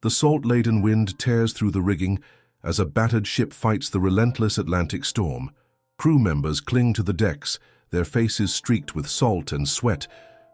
The salt-laden wind tears through the rigging as a battered ship fights the relentless Atlantic storm. Crew members cling to the decks, their faces streaked with salt and sweat,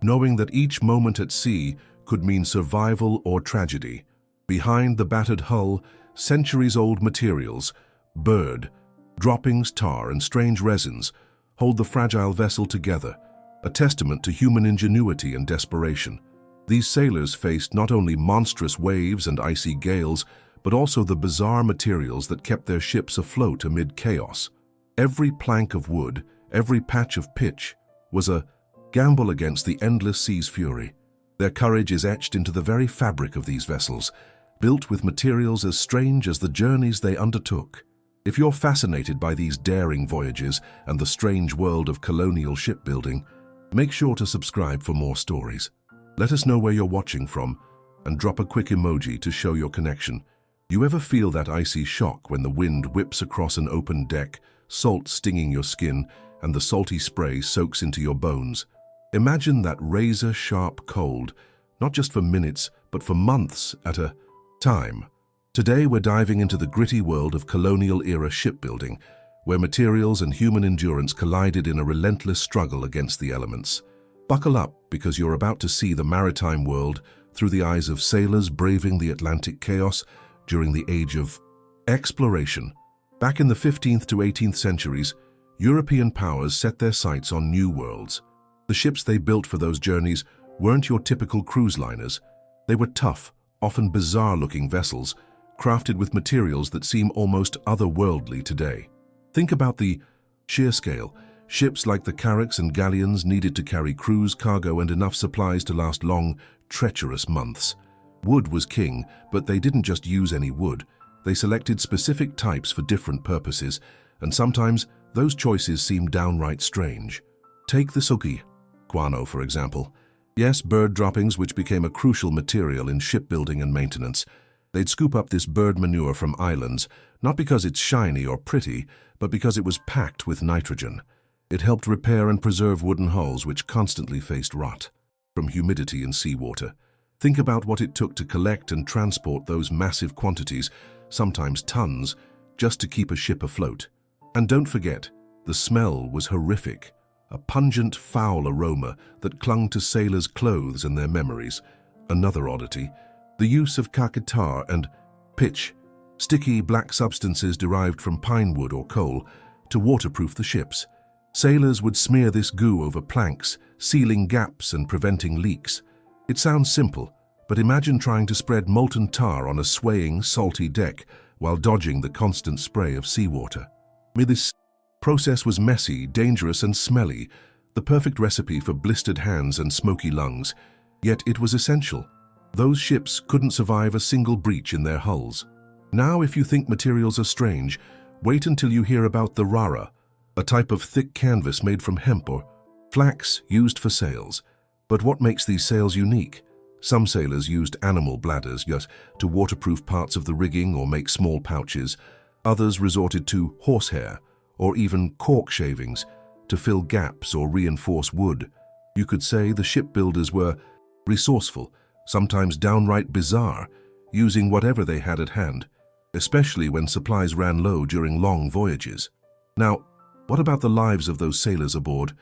knowing that each moment at sea could mean survival or tragedy. Behind the battered hull, centuries-old materials, bird, droppings, tar, and strange resins hold the fragile vessel together, a testament to human ingenuity and desperation. These sailors faced not only monstrous waves and icy gales, but also the bizarre materials that kept their ships afloat amid chaos. Every plank of wood, every patch of pitch, was a gamble against the endless sea's fury. Their courage is etched into the very fabric of these vessels, built with materials as strange as the journeys they undertook. If you're fascinated by these daring voyages and the strange world of colonial shipbuilding, make sure to subscribe for more stories. Let us know where you're watching from and drop a quick emoji to show your connection. You ever feel that icy shock when the wind whips across an open deck, salt stinging your skin, and the salty spray soaks into your bones? Imagine that razor-sharp cold, not just for minutes, but for months at a time. Today we're diving into the gritty world of colonial-era shipbuilding, where materials and human endurance collided in a relentless struggle against the elements. Buckle up, because you're about to see the maritime world through the eyes of sailors braving the Atlantic chaos during the age of exploration. Back in the 15th to 18th centuries, European powers set their sights on new worlds. The ships they built for those journeys weren't your typical cruise liners. They were tough, often bizarre-looking vessels, crafted with materials that seem almost otherworldly today. Think about the sheer scale. Ships like the carracks and galleons needed to carry crews, cargo, and enough supplies to last long, treacherous months. Wood was king, but they didn't just use any wood. They selected specific types for different purposes, and sometimes those choices seem downright strange. Take the suki, guano, for example. Yes, bird droppings, which became a crucial material in shipbuilding and maintenance. They'd scoop up this bird manure from islands, not because it's shiny or pretty, but because it was packed with nitrogen. It helped repair and preserve wooden hulls which constantly faced rot from humidity and seawater. Think about what it took to collect and transport those massive quantities, sometimes tons, just to keep a ship afloat. And don't forget, the smell was horrific, a pungent, foul aroma that clung to sailors' clothes and their memories. Another oddity, the use of kakatar and pitch, sticky black substances derived from pine wood or coal, to waterproof the ships. Sailors would smear this goo over planks, sealing gaps and preventing leaks. It sounds simple, but imagine trying to spread molten tar on a swaying, salty deck while dodging the constant spray of seawater. This process was messy, dangerous, and smelly, the perfect recipe for blistered hands and smoky lungs. Yet it was essential. Those ships couldn't survive a single breach in their hulls. Now, if you think materials are strange, wait until you hear about the rara, a type of thick canvas made from hemp or flax used for sails. But what makes these sails unique? Some sailors used animal bladders to waterproof parts of the rigging or make small pouches. Others resorted to horsehair or even cork shavings to fill gaps or reinforce wood. You could say the shipbuilders were resourceful, sometimes downright bizarre, using whatever they had at hand, especially when supplies ran low during long voyages. Now, what about the lives of those sailors aboard?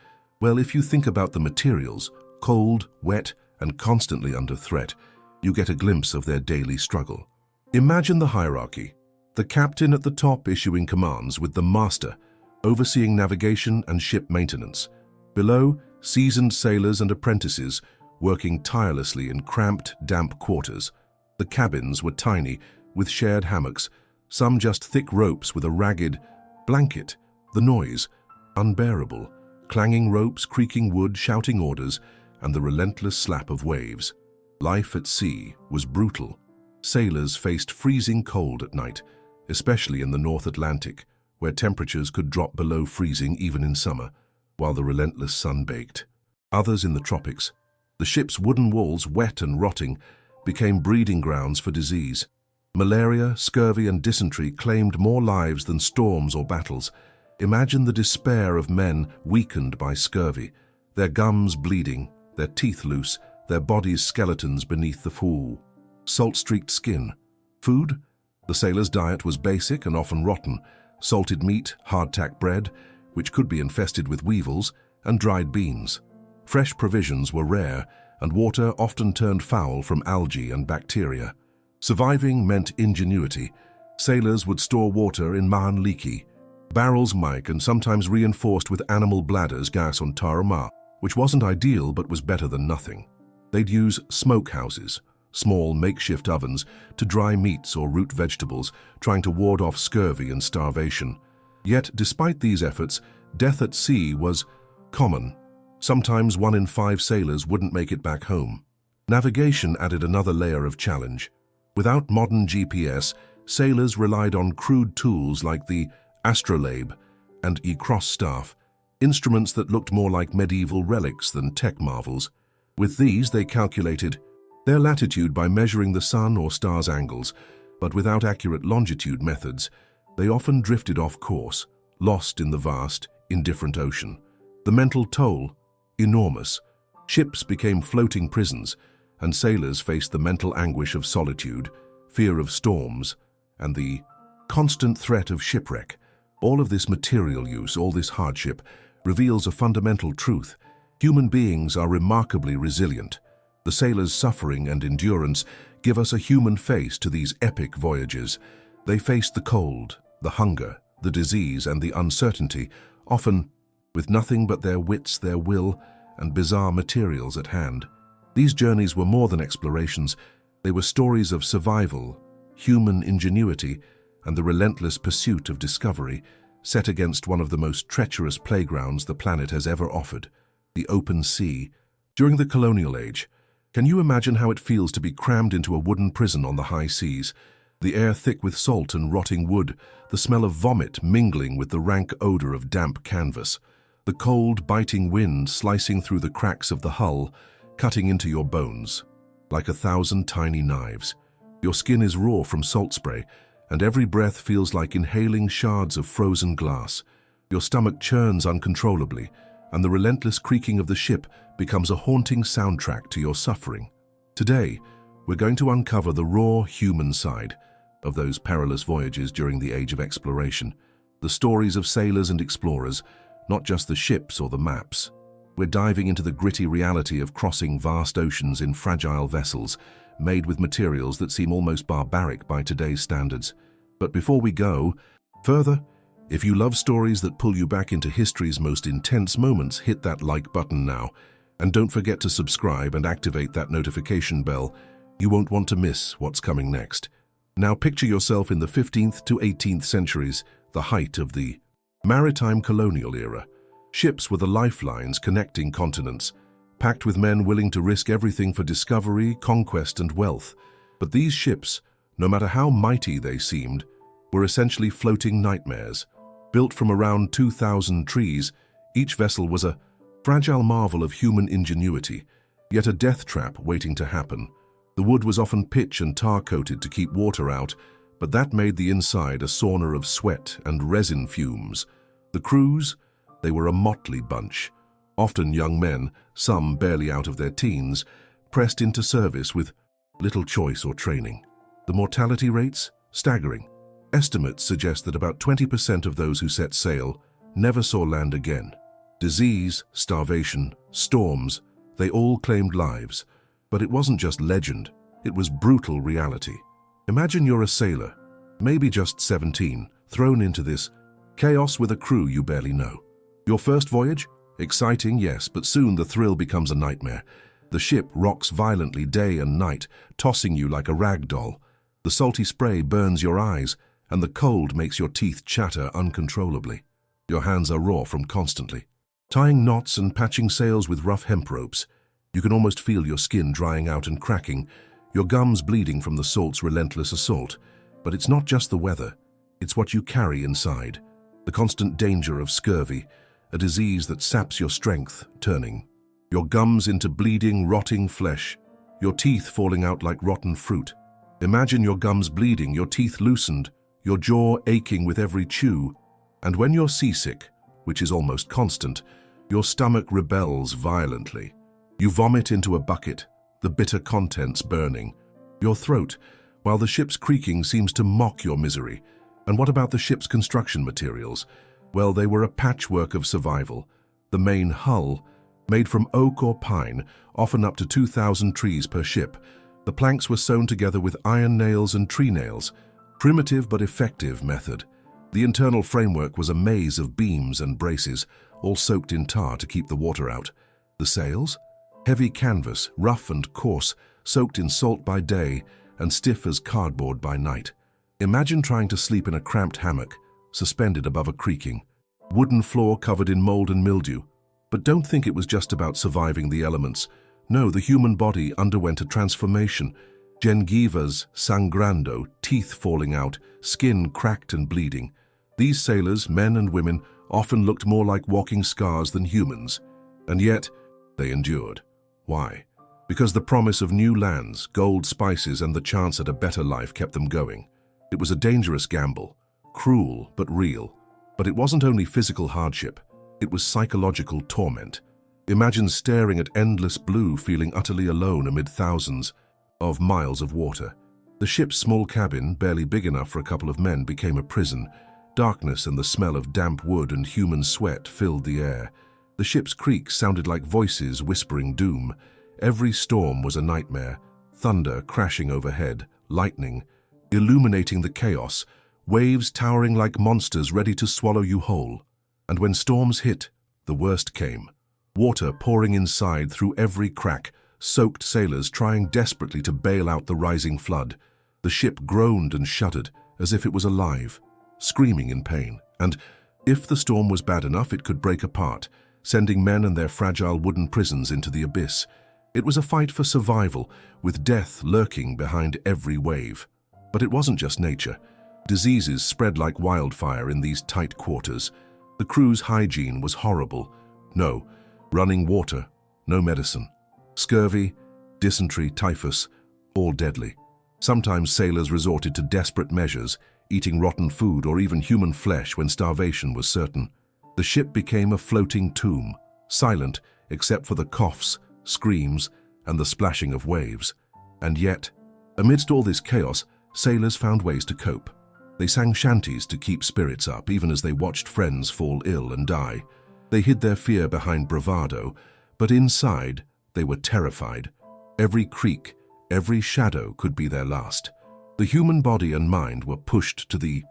Well, if you think about the materials, cold, wet, and constantly under threat, you get a glimpse of their daily struggle. Imagine the hierarchy. The captain at the top issuing commands, with the master overseeing navigation and ship maintenance. Below, seasoned sailors and apprentices working tirelessly in cramped, damp quarters. The cabins were tiny, with shared hammocks, some just thick ropes with a ragged blanket. The noise, unbearable. Clanging ropes, creaking wood, shouting orders, and the relentless slap of waves. Life at sea was brutal. Sailors faced freezing cold at night, especially in the North Atlantic, where temperatures could drop below freezing even in summer, while the relentless sun baked. Others in the tropics. The ship's wooden walls, wet and rotting, became breeding grounds for disease. Malaria, scurvy, and dysentery claimed more lives than storms or battles. Imagine the despair of men weakened by scurvy, their gums bleeding, their teeth loose, their bodies skeletons beneath the pool. Salt-streaked skin. Food? The sailors' diet was basic and often rotten. Salted meat, hardtack bread, which could be infested with weevils, and dried beans. Fresh provisions were rare, and water often turned foul from algae and bacteria. Surviving meant ingenuity. Sailors would store water in man leaky, barrels mic and sometimes reinforced with animal bladders gas on tarma, which wasn't ideal but was better than nothing. They'd use smoke houses, small makeshift ovens, to dry meats or root vegetables, trying to ward off scurvy and starvation. Yet, despite these efforts, death at sea was common. Sometimes 1 in 5 sailors wouldn't make it back home. Navigation added another layer of challenge. Without modern GPS, sailors relied on crude tools like the astrolabe and cross staff, instruments that looked more like medieval relics than tech marvels. With these, they calculated their latitude by measuring the sun or stars' angles, but without accurate longitude methods, they often drifted off course, lost in the vast, indifferent ocean. The mental toll, enormous. Ships became floating prisons, and sailors faced the mental anguish of solitude, fear of storms, and the constant threat of shipwreck. All of this material use, all this hardship, reveals a fundamental truth. Human beings are remarkably resilient. The sailors' suffering and endurance give us a human face to these epic voyages. They faced the cold, the hunger, the disease, and the uncertainty, often with nothing but their wits, their will, and bizarre materials at hand. These journeys were more than explorations. They were stories of survival, human ingenuity, and the relentless pursuit of discovery, set against one of the most treacherous playgrounds the planet has ever offered, the open sea. During the colonial age, can you imagine how it feels to be crammed into a wooden prison on the high seas? The air thick with salt and rotting wood, the smell of vomit mingling with the rank odor of damp canvas, the cold, biting wind slicing through the cracks of the hull, cutting into your bones like 1,000 tiny knives. Your skin is raw from salt spray, and every breath feels like inhaling shards of frozen glass. Your stomach churns uncontrollably, and the relentless creaking of the ship becomes a haunting soundtrack to your suffering. Today, we're going to uncover the raw human side of those perilous voyages during the age of exploration. The stories of sailors and explorers, not just the ships or the maps. We're diving into the gritty reality of crossing vast oceans in fragile vessels, made with materials that seem almost barbaric by today's standards. But before we go further, if you love stories that pull you back into history's most intense moments, hit that like button now. And don't forget to subscribe and activate that notification bell. You won't want to miss what's coming next. Now picture yourself in the 15th to 18th centuries, the height of the Maritime colonial era. Ships were the lifelines connecting continents, packed with men willing to risk everything for discovery, conquest, and wealth. But these ships, no matter how mighty they seemed, were essentially floating nightmares. Built from around 2,000 trees, each vessel was a fragile marvel of human ingenuity, yet a death trap waiting to happen. The wood was often pitch and tar-coated to keep water out, but that made the inside a sauna of sweat and resin fumes. The crews, they were a motley bunch. Often young men, some barely out of their teens, pressed into service with little choice or training. The mortality rates? Staggering. Estimates suggest that about 20% of those who set sail never saw land again. Disease, starvation, storms, they all claimed lives. But it wasn't just legend, it was brutal reality. Imagine you're a sailor, maybe just 17, thrown into this chaos with a crew you barely know. Your first voyage? Exciting, yes, but soon the thrill becomes a nightmare. The ship rocks violently day and night, tossing you like a rag doll. The salty spray burns your eyes, and the cold makes your teeth chatter uncontrollably. Your hands are raw from constantly tying knots and patching sails with rough hemp ropes. You can almost feel your skin drying out and cracking, your gums bleeding from the salt's relentless assault. But it's not just the weather, it's what you carry inside. The constant danger of scurvy, a disease that saps your strength, turning your gums into bleeding, rotting flesh, your teeth falling out like rotten fruit. Imagine your gums bleeding, your teeth loosened, your jaw aching with every chew. And when you're seasick, which is almost constant, your stomach rebels violently. You vomit into a bucket, the bitter contents burning. your throat, while the ship's creaking seems to mock your misery. And what about the ship's construction materials? Well, they were a patchwork of survival. The main hull, made from oak or pine, often up to 2,000 trees per ship. The planks were sewn together with iron nails and tree nails. Primitive but effective method. The internal framework was a maze of beams and braces, all soaked in tar to keep the water out. The sails? Heavy canvas, rough and coarse, soaked in salt by day and stiff as cardboard by night. Imagine trying to sleep in a cramped hammock, suspended above a creaking. Wooden floor covered in mold and mildew. But don't think it was just about surviving the elements. No, the human body underwent a transformation. Gengivas sangrando, teeth falling out, skin cracked and bleeding. These sailors, men and women, often looked more like walking scars than humans. And yet, they endured. Why? Because the promise of new lands, gold, spices, and the chance at a better life kept them going. It was a dangerous gamble, cruel but real. But it wasn't only physical hardship, it was psychological torment. Imagine staring at endless blue, feeling utterly alone amid thousands of miles of water. The ship's small cabin, barely big enough for a couple of men, became a prison. Darkness and the smell of damp wood and human sweat filled the air. The ship's creaks sounded like voices whispering doom. Every storm was a nightmare. Thunder crashing overhead, lightning illuminating the chaos, waves towering like monsters ready to swallow you whole. And when storms hit, the worst came. Water pouring inside through every crack, soaked sailors trying desperately to bail out the rising flood. The ship groaned and shuddered as if it was alive, screaming in pain. And if the storm was bad enough, it could break apart, sending men and their fragile wooden prisons into the abyss. It was a fight for survival, with death lurking behind every wave. But it wasn't just nature. Diseases spread like wildfire in these tight quarters. The crew's hygiene was horrible. No running water, no medicine. Scurvy, dysentery, typhus, all deadly. Sometimes sailors resorted to desperate measures, eating rotten food or even human flesh when starvation was certain. The ship became a floating tomb, silent except for the coughs, screams, and the splashing of waves. And yet, amidst all this chaos, sailors found ways to cope. They sang shanties to keep spirits up, even as they watched friends fall ill and die. They hid their fear behind bravado, but inside, they were terrified. Every creak, every shadow could be their last. The human body and mind were pushed to the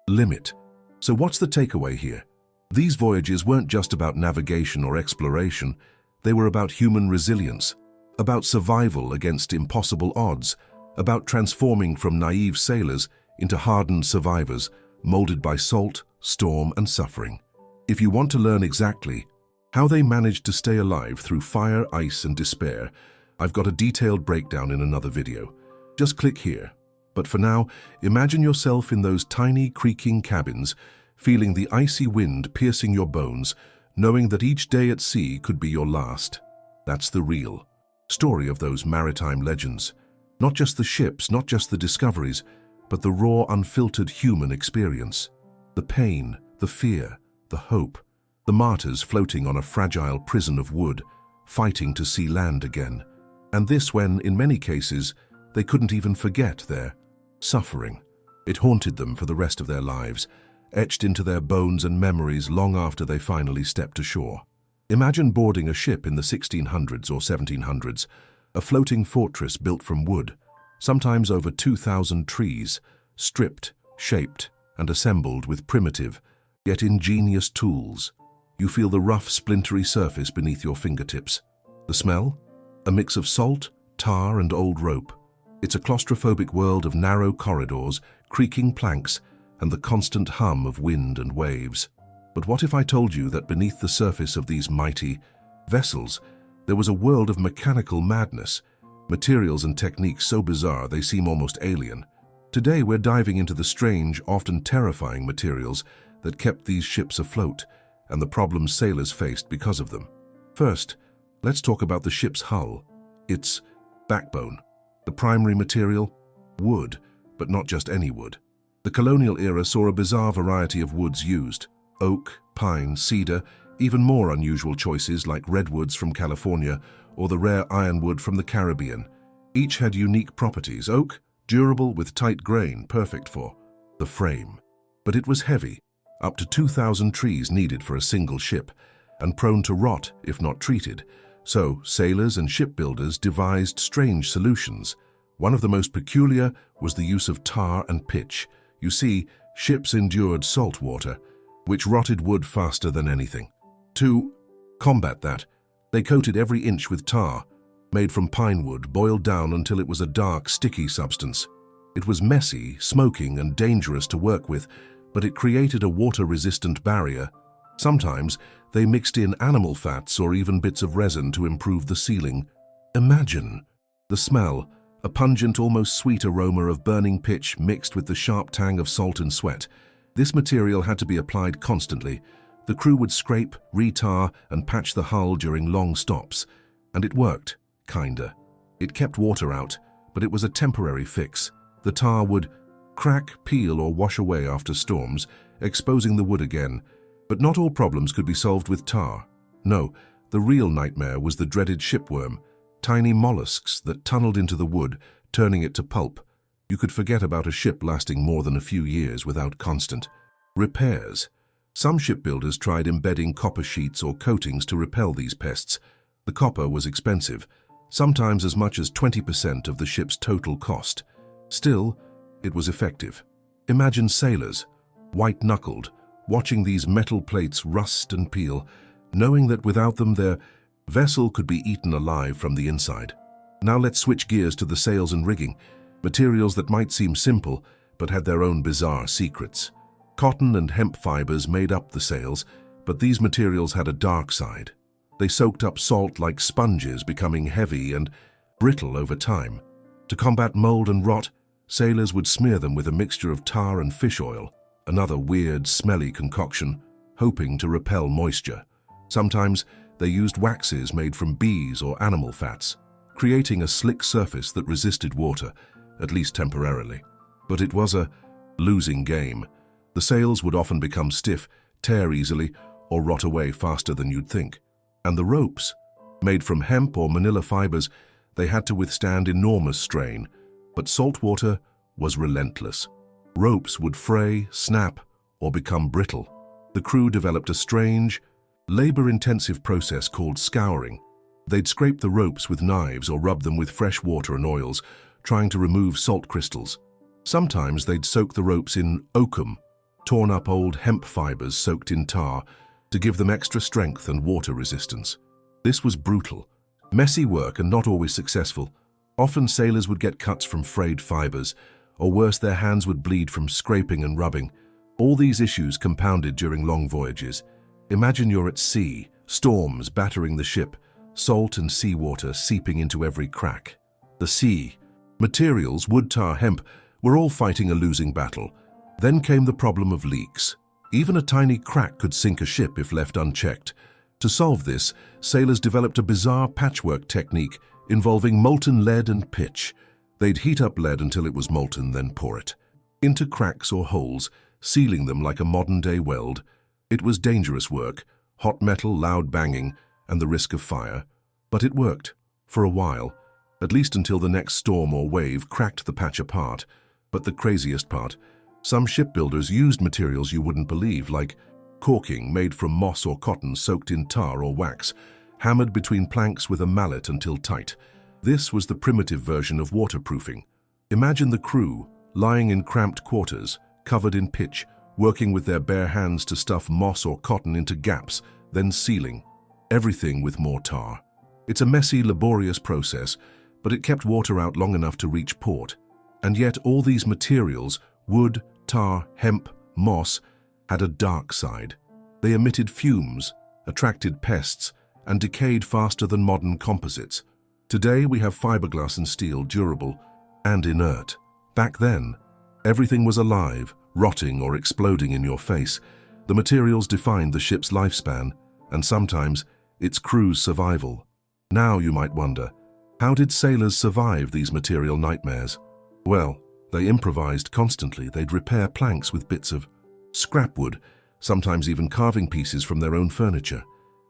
limit. So what's the takeaway here? These voyages weren't just about navigation or exploration. They were about human resilience, about survival against impossible odds, about transforming from naive sailors into hardened survivors, molded by salt, storm, and suffering. If you want to learn exactly how they managed to stay alive through fire, ice, and despair, I've got a detailed breakdown in another video. Just click here. But for now, imagine yourself in those tiny, creaking cabins, feeling the icy wind piercing your bones, knowing that each day at sea could be your last. That's the real story of those maritime legends. Not just the ships, not just the discoveries, but the raw, unfiltered human experience. The pain, the fear, the hope. The martyrs floating on a fragile prison of wood, fighting to see land again. And this when, in many cases, they couldn't even forget their suffering. It haunted them for the rest of their lives, etched into their bones and memories long after they finally stepped ashore. Imagine boarding a ship in the 1600s or 1700s, a floating fortress built from wood, sometimes over 2,000 trees, stripped, shaped, and assembled with primitive, yet ingenious tools. You feel the rough, splintery surface beneath your fingertips. The smell? A mix of salt, tar, and old rope. It's a claustrophobic world of narrow corridors, creaking planks, and the constant hum of wind and waves. But what if I told you that beneath the surface of these mighty vessels, there was a world of mechanical madness, materials and techniques so bizarre they seem almost alien? Today we're diving into the strange, often terrifying materials that kept these ships afloat, and the problems sailors faced because of them. First, let's talk about the ship's hull, its backbone. The primary material? Wood, but not just any wood. The colonial era saw a bizarre variety of woods used: oak, pine, cedar, even more unusual choices like redwoods from California or the rare ironwood from the Caribbean. Each had unique properties. Oak, durable with tight grain, perfect for the frame. But it was heavy, up to 2,000 trees needed for a single ship, and prone to rot if not treated. So sailors and shipbuilders devised strange solutions. One of the most peculiar was the use of tar and pitch. You see, ships endured salt water, which rotted wood faster than anything. To combat that, they coated every inch with tar, made from pine wood, boiled down until it was a dark, sticky substance. It was messy, smoking, and dangerous to work with, but it created a water-resistant barrier. Sometimes they mixed in animal fats or even bits of resin to improve the sealing. Imagine the smell, a pungent, almost sweet aroma of burning pitch mixed with the sharp tang of salt and sweat. This material had to be applied constantly. The crew would scrape, retar, and patch the hull during long stops. And it worked, kinda. It kept water out, but it was a temporary fix. The tar would crack, peel, or wash away after storms, exposing the wood again. But not all problems could be solved with tar. No, the real nightmare was the dreaded shipworm, tiny mollusks that tunneled into the wood, turning it to pulp. You could forget about a ship lasting more than a few years without constant repairs. Some shipbuilders tried embedding copper sheets or coatings to repel these pests. The copper was expensive, sometimes as much as 20% of the ship's total cost. Still, it was effective. Imagine sailors, white-knuckled, watching these metal plates rust and peel, knowing that without them their vessel could be eaten alive from the inside. Now let's switch gears to the sails and rigging, materials that might seem simple but had their own bizarre secrets. Cotton and hemp fibers made up the sails, but these materials had a dark side. They soaked up salt like sponges, becoming heavy and brittle over time. To combat mold and rot, sailors would smear them with a mixture of tar and fish oil, another weird, smelly concoction, hoping to repel moisture. Sometimes they used waxes made from bees or animal fats, creating a slick surface that resisted water, at least temporarily. But it was a losing game. The sails would often become stiff, tear easily, or rot away faster than you'd think. And the ropes, made from hemp or manila fibers, they had to withstand enormous strain. But salt water was relentless. Ropes would fray, snap, or become brittle. The crew developed a strange, labor-intensive process called scouring. They'd scrape the ropes with knives or rub them with fresh water and oils, trying to remove salt crystals. Sometimes they'd soak the ropes in oakum, torn up old hemp fibers soaked in tar, to give them extra strength and water resistance. This was brutal, messy work and not always successful. Often sailors would get cuts from frayed fibers, or worse, their hands would bleed from scraping and rubbing. All these issues compounded during long voyages. Imagine you're at sea, storms battering the ship, salt and seawater seeping into every crack. The sea, materials, wood, tar, hemp, were all fighting a losing battle. Then came the problem of leaks. Even a tiny crack could sink a ship if left unchecked. To solve this, sailors developed a bizarre patchwork technique involving molten lead and pitch. They'd heat up lead until it was molten, then pour it into cracks or holes, sealing them like a modern-day weld. It was dangerous work, hot metal, loud banging, and the risk of fire. But it worked, for a while, at least until the next storm or wave cracked the patch apart. But the craziest part, some shipbuilders used materials you wouldn't believe, like caulking made from moss or cotton soaked in tar or wax, hammered between planks with a mallet until tight. This was the primitive version of waterproofing. Imagine the crew, lying in cramped quarters, covered in pitch, working with their bare hands to stuff moss or cotton into gaps, then sealing everything with more tar. It's a messy, laborious process, but it kept water out long enough to reach port. And yet all these materials, wood, tar, hemp, moss, had a dark side. They emitted fumes, attracted pests, and decayed faster than modern composites. Today we have fiberglass and steel, durable and inert. Back then, everything was alive, rotting or exploding in your face. The materials defined the ship's lifespan, and sometimes its crew's survival. Now you might wonder, how did sailors survive these material nightmares? Well, they improvised constantly. They'd repair planks with bits of scrap wood, sometimes even carving pieces from their own furniture.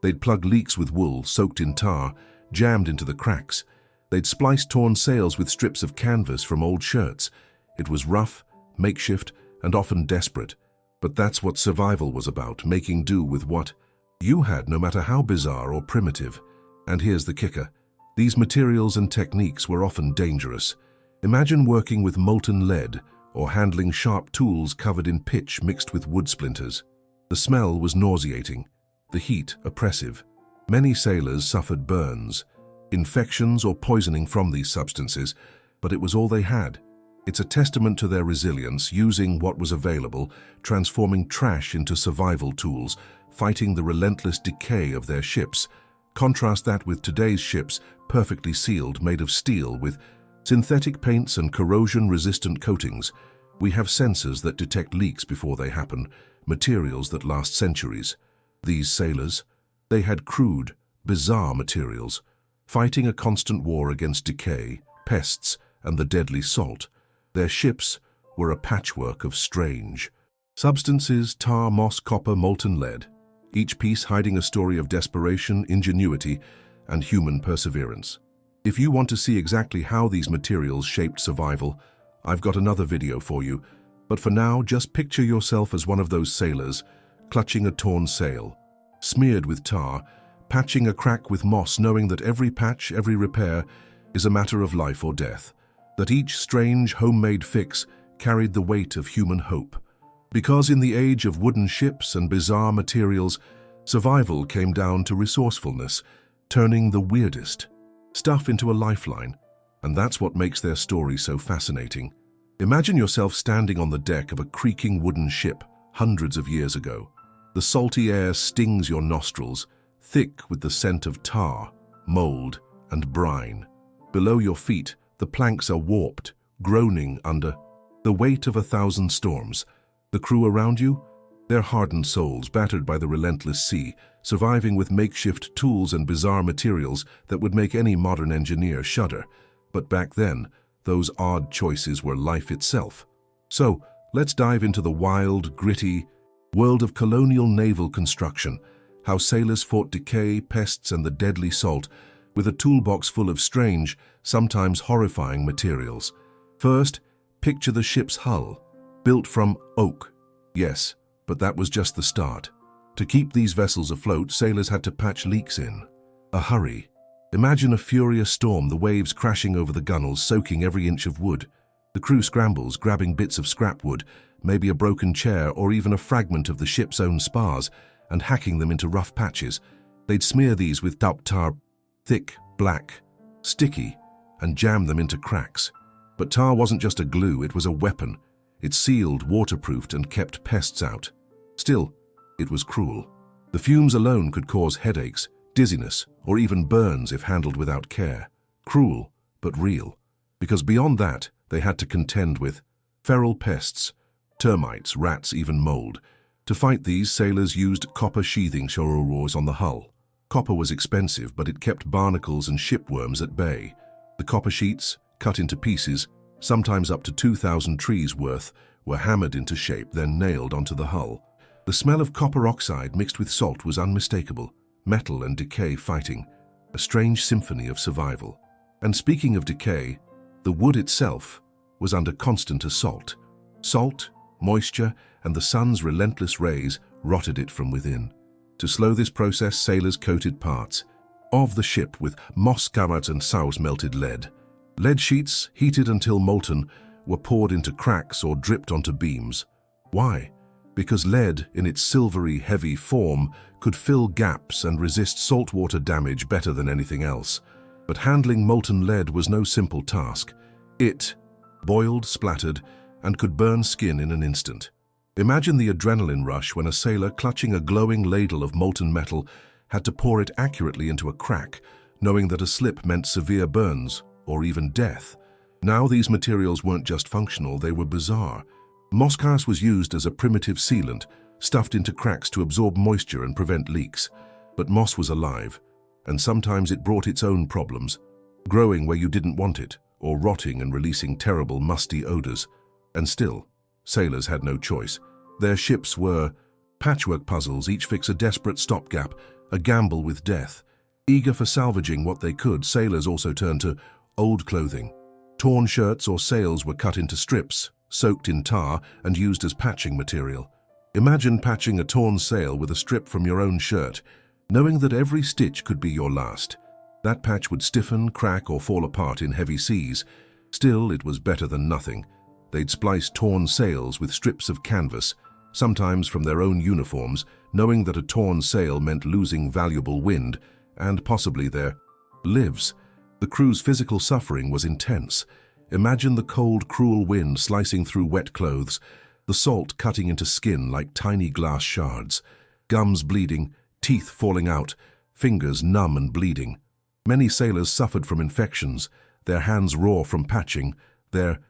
They'd plug leaks with wool soaked in tar, jammed into the cracks. They'd splice torn sails with strips of canvas from old shirts. It was rough, makeshift, and often desperate. But that's what survival was about, making do with what you had, no matter how bizarre or primitive. And here's the kicker. These materials and techniques were often dangerous. Imagine working with molten lead or handling sharp tools covered in pitch mixed with wood splinters. The smell was nauseating, the heat oppressive. Many sailors suffered burns, infections or poisoning from these substances, but it was all they had. It's a testament to their resilience, using what was available, transforming trash into survival tools, fighting the relentless decay of their ships. Contrast that with today's ships, perfectly sealed, made of steel, with synthetic paints and corrosion-resistant coatings. We have sensors that detect leaks before they happen, materials that last centuries. These sailors, they had crude, bizarre materials, fighting a constant war against decay, pests, and the deadly salt. Their ships were a patchwork of strange substances: tar, moss, copper, molten lead, each piece hiding a story of desperation, ingenuity, and human perseverance. If you want to see exactly how these materials shaped survival, I've got another video for you, but for now, just picture yourself as one of those sailors, clutching a torn sail, smeared with tar, patching a crack with moss, knowing that every patch, every repair, is a matter of life or death, that each strange homemade fix carried the weight of human hope. Because in the age of wooden ships and bizarre materials, survival came down to resourcefulness, turning the weirdest stuff into a lifeline. And that's what makes their story so fascinating. Imagine yourself standing on the deck of a creaking wooden ship hundreds of years ago. The salty air stings your nostrils, thick with the scent of tar, mold, and brine. Below your feet, the planks are warped, groaning under the weight of 1,000 storms. The crew around you? They're hardened souls, battered by the relentless sea, surviving with makeshift tools and bizarre materials that would make any modern engineer shudder. But back then, those odd choices were life itself. So, let's dive into the wild, gritty world of colonial naval construction, how sailors fought decay, pests, and the deadly salt, with a toolbox full of strange, sometimes horrifying materials. First, picture the ship's hull, built from oak. Yes, but that was just the start. To keep these vessels afloat, sailors had to patch leaks in a hurry. Imagine a furious storm, the waves crashing over the gunwales, soaking every inch of wood. The crew scrambles, grabbing bits of scrap wood, maybe a broken chair or even a fragment of the ship's own spars, and hacking them into rough patches. They'd smear these with tar, thick, black, sticky, and jam them into cracks. But tar wasn't just a glue, it was a weapon. It sealed, waterproofed, and kept pests out. Still, it was cruel. The fumes alone could cause headaches, dizziness, or even burns if handled without care. Cruel, but real. Because beyond that, they had to contend with feral pests, termites, rats, even mold. To fight these, sailors used copper sheathing shorrows on the hull. Copper was expensive, but it kept barnacles and shipworms at bay. The copper sheets, cut into pieces, sometimes up to 2,000 trees worth, were hammered into shape, then nailed onto the hull. The smell of copper oxide mixed with salt was unmistakable, metal and decay fighting, a strange symphony of survival. And speaking of decay, the wood itself was under constant assault. Salt, moisture, and the sun's relentless rays rotted it from within. To slow this process, sailors coated parts of the ship with moss, garret, and souse melted lead. Lead sheets, heated until molten, were poured into cracks or dripped onto beams. Why? Because lead, in its silvery, heavy form, could fill gaps and resist saltwater damage better than anything else. But handling molten lead was no simple task. It boiled, splattered, and could burn skin in an instant. Imagine the adrenaline rush when a sailor, clutching a glowing ladle of molten metal, had to pour it accurately into a crack, knowing that a slip meant severe burns or even death. Now these materials weren't just functional, they were bizarre. Mosscas was used as a primitive sealant, stuffed into cracks to absorb moisture and prevent leaks. But moss was alive, and sometimes it brought its own problems, growing where you didn't want it, or rotting and releasing terrible musty odors. And still, sailors had no choice. Their ships were patchwork puzzles, each fix a desperate stopgap, a gamble with death. Eager for salvaging what they could, sailors also turned to old clothing. Torn shirts or sails were cut into strips, soaked in tar, and used as patching material. Imagine patching a torn sail with a strip from your own shirt, knowing that every stitch could be your last. That patch would stiffen, crack, or fall apart in heavy seas. Still, it was better than nothing. They'd splice torn sails with strips of canvas, sometimes from their own uniforms, knowing that a torn sail meant losing valuable wind, and possibly their lives. The crew's physical suffering was intense. Imagine the cold, cruel wind slicing through wet clothes, the salt cutting into skin like tiny glass shards, gums bleeding, teeth falling out, fingers numb and bleeding. Many sailors suffered from infections, their hands raw from patching, their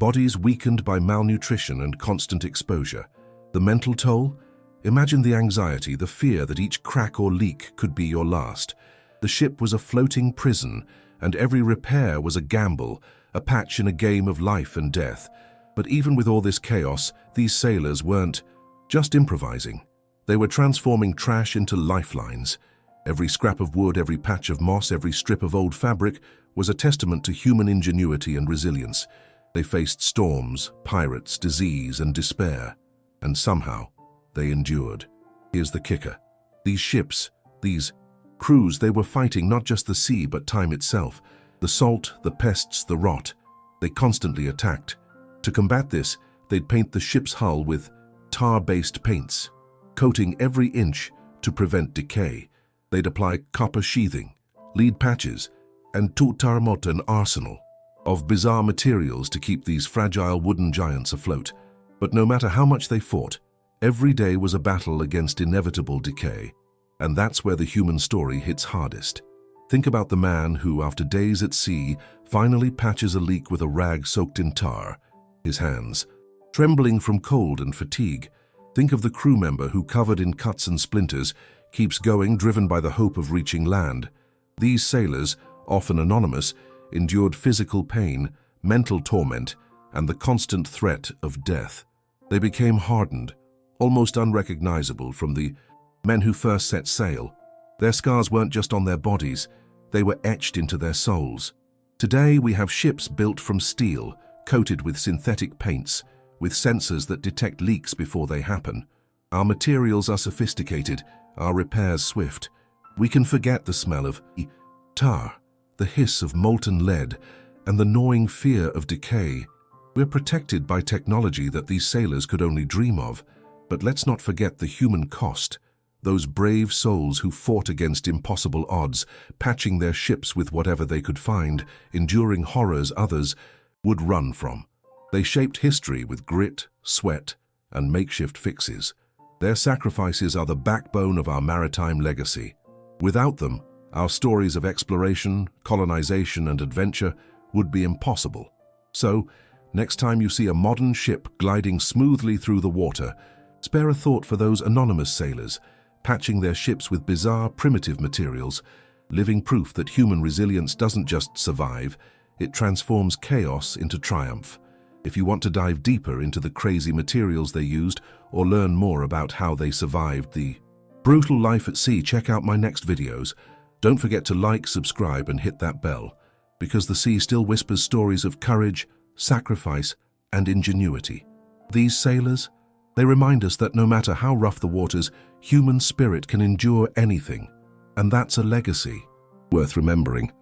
bodies weakened by malnutrition and constant exposure. The mental toll? Imagine the anxiety, the fear that each crack or leak could be your last. The ship was a floating prison, and every repair was a gamble, a patch in a game of life and death. But even with all this chaos, these sailors weren't just improvising. They were transforming trash into lifelines. Every scrap of wood, every patch of moss, every strip of old fabric was a testament to human ingenuity and resilience. They faced storms, pirates, disease, and despair. And somehow, they endured. Here's the kicker. These ships, these crews, they were fighting not just the sea but time itself. The salt, the pests, the rot. They constantly attacked. To combat this, they'd paint the ship's hull with tar-based paints, coating every inch to prevent decay. They'd apply copper sheathing, lead patches, and tutarmot, an arsenal of bizarre materials to keep these fragile wooden giants afloat. But no matter how much they fought, every day was a battle against inevitable decay. And that's where the human story hits hardest. Think about the man who, after days at sea, finally patches a leak with a rag soaked in tar, his hands trembling from cold and fatigue. Think of the crew member who, covered in cuts and splinters, keeps going, driven by the hope of reaching land. These sailors, often anonymous, endured physical pain, mental torment, and the constant threat of death. They became hardened, almost unrecognizable from the men who first set sail. Their scars weren't just on their bodies, they were etched into their souls. Today we have ships built from steel, coated with synthetic paints, with sensors that detect leaks before they happen. Our materials are sophisticated, our repairs swift. We can forget the smell of tar, the hiss of molten lead, and the gnawing fear of decay. We're protected by technology that these sailors could only dream of. But let's not forget the human cost. Those brave souls who fought against impossible odds, patching their ships with whatever they could find, enduring horrors others would run from. They shaped history with grit, sweat, and makeshift fixes. Their sacrifices are the backbone of our maritime legacy. Without them, our stories of exploration, colonization, and adventure would be impossible. So, next time you see a modern ship gliding smoothly through the water, spare a thought for those anonymous sailors, patching their ships with bizarre, primitive materials, living proof that human resilience doesn't just survive, it transforms chaos into triumph. If you want to dive deeper into the crazy materials they used or learn more about how they survived the brutal life at sea, check out my next videos. Don't forget to like, subscribe, and hit that bell, because the sea still whispers stories of courage, sacrifice, and ingenuity. These sailors, they remind us that no matter how rough the waters, human spirit can endure anything. And that's a legacy worth remembering.